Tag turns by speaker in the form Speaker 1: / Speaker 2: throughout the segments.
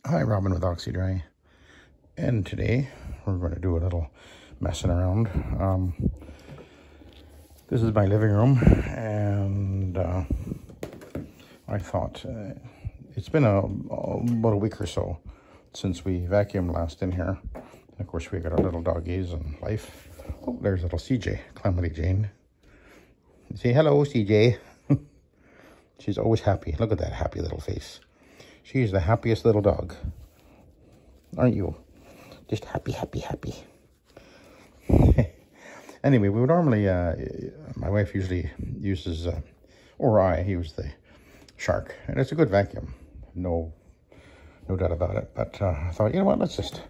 Speaker 1: Hi, Robin with Oxy-Dry, and today we're going to do a little messing around. This is my living room, and I thought it's been about a week or so since we vacuumed last in here. And of course, we got our little doggies and life. Oh, there's little CJ, Calamity Jane. Say hello, CJ. She's always happy. Look at that happy little face. She's the happiest little dog, aren't you? Just happy, happy, happy. Anyway, we would normally, my wife usually uses, or I use the Shark, and it's a good vacuum, no doubt about it. But I thought, you know what? Let's just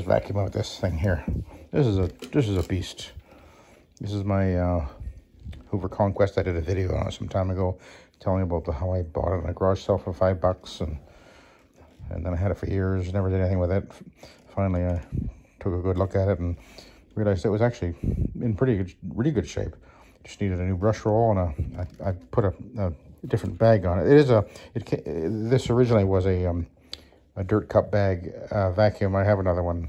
Speaker 1: vacuum out this thing here. This is a beast. This is my Hoover Conquest. I did a video on it some time ago, telling about how I bought it on a garage sale for $5, and then I had it for years, never did anything with it. Finally, I took a good look at it and realized it was actually in really good shape. Just needed a new brush roll, and I put a different bag on it. This originally was a dirt cup bag vacuum. I have another one,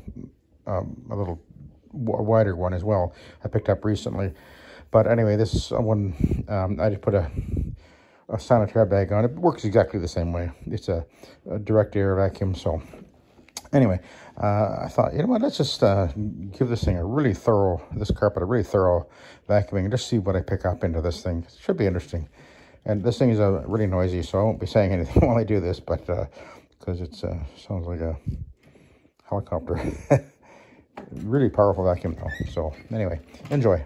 Speaker 1: a little wider one as well, I picked up recently. But anyway, this one, I just put a sanitary bag on. It works exactly the same way. It's a direct air vacuum. So anyway, I thought, you know what, let's just give this thing this carpet a really thorough vacuuming and just see what I pick up into this thing. It should be interesting. And this thing is really noisy, so I won't be saying anything while I do this, but because it sounds like a helicopter. Really powerful vacuum though. So anyway, enjoy.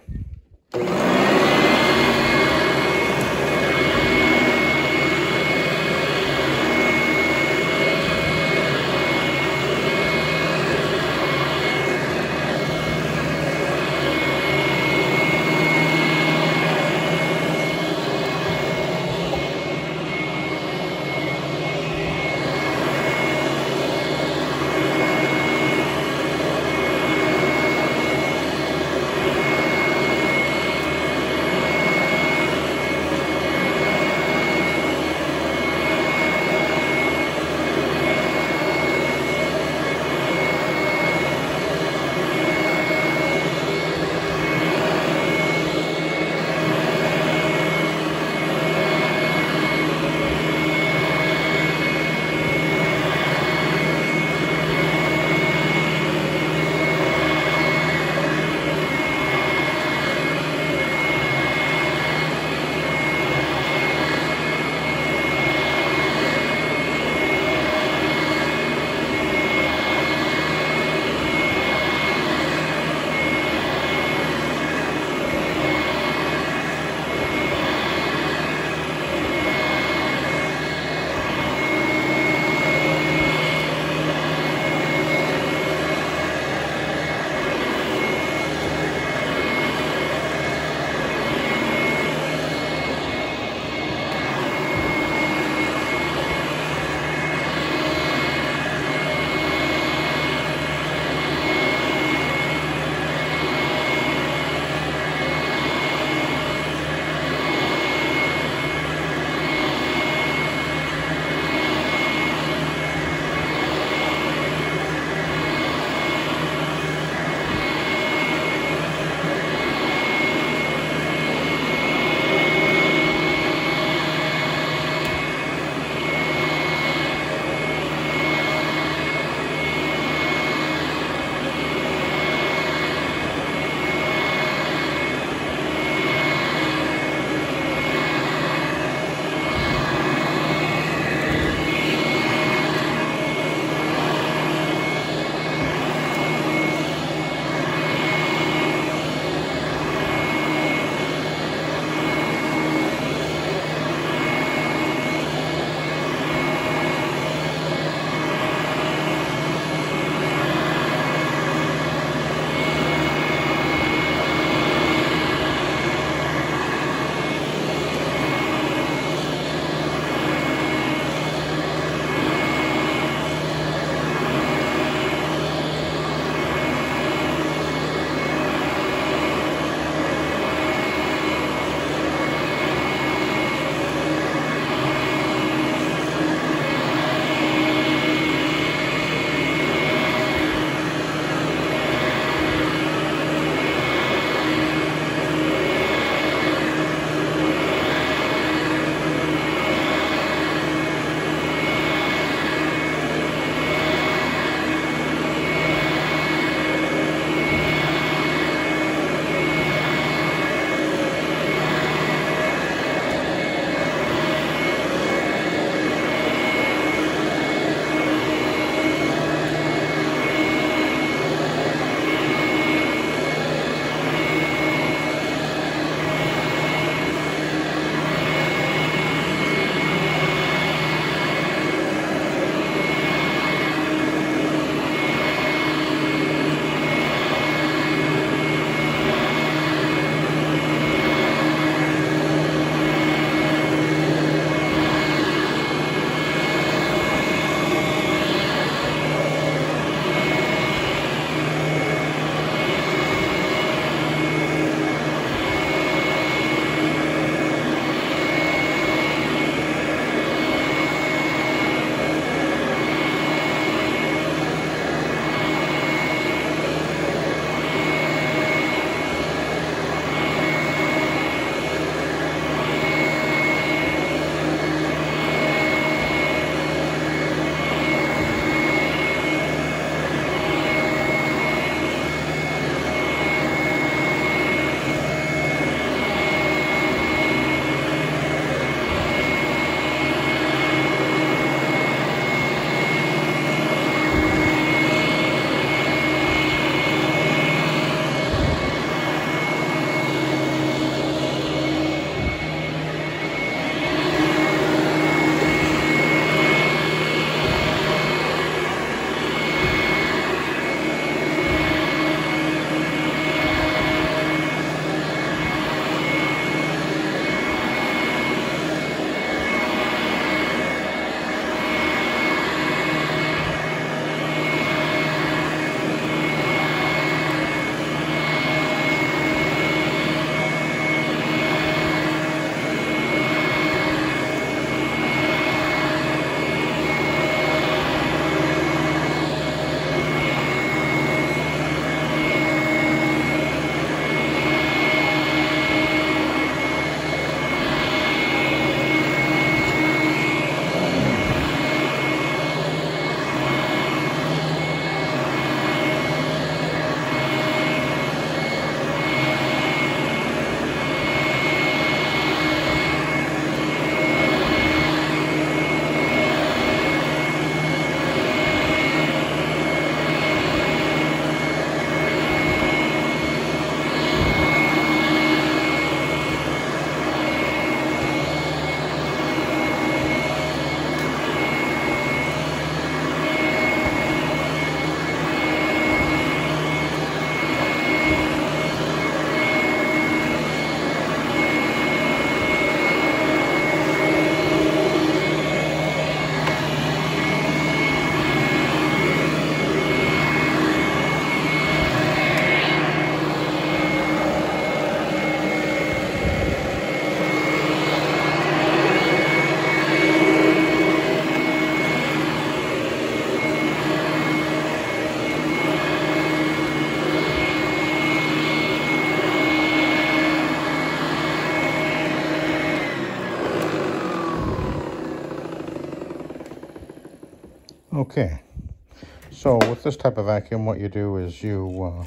Speaker 1: Okay, so with this type of vacuum, what you do is you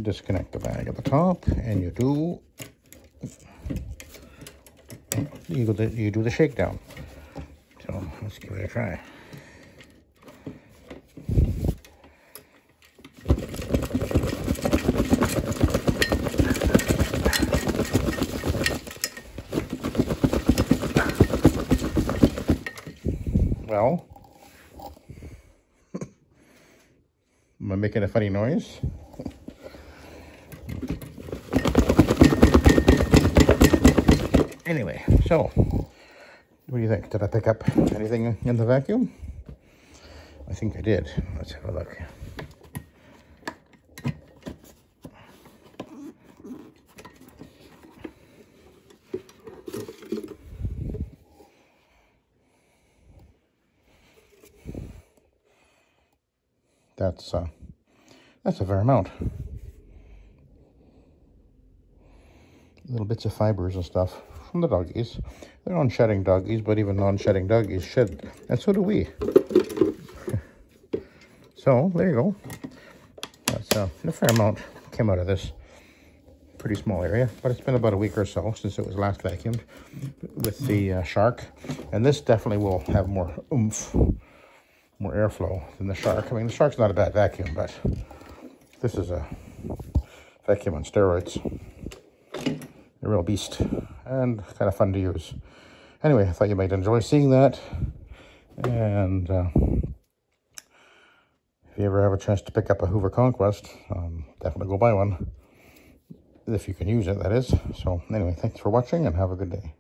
Speaker 1: disconnect the bag at the top, and you do the shakedown. So let's give it a try. Well, am I making a funny noise? Anyway, so what do you think? Did I pick up anything in the vacuum? I think I did. Let's have a look. That's a fair amount. Little bits of fibers and stuff from the doggies. They're non-shedding doggies, but even non-shedding doggies shed, and so do we. So there you go. That's a fair amount came out of this pretty small area, but it's been about a week or so since it was last vacuumed with the Shark, and this definitely will have more oomph, more airflow than the Shark. I mean, the Shark's not a bad vacuum, but this is a vacuum on steroids. A real beast, and kind of fun to use. Anyway, I thought you might enjoy seeing that, and if you ever have a chance to pick up a Hoover Conquest, definitely go buy one, if you can use it, that is. So anyway, thanks for watching, and have a good day.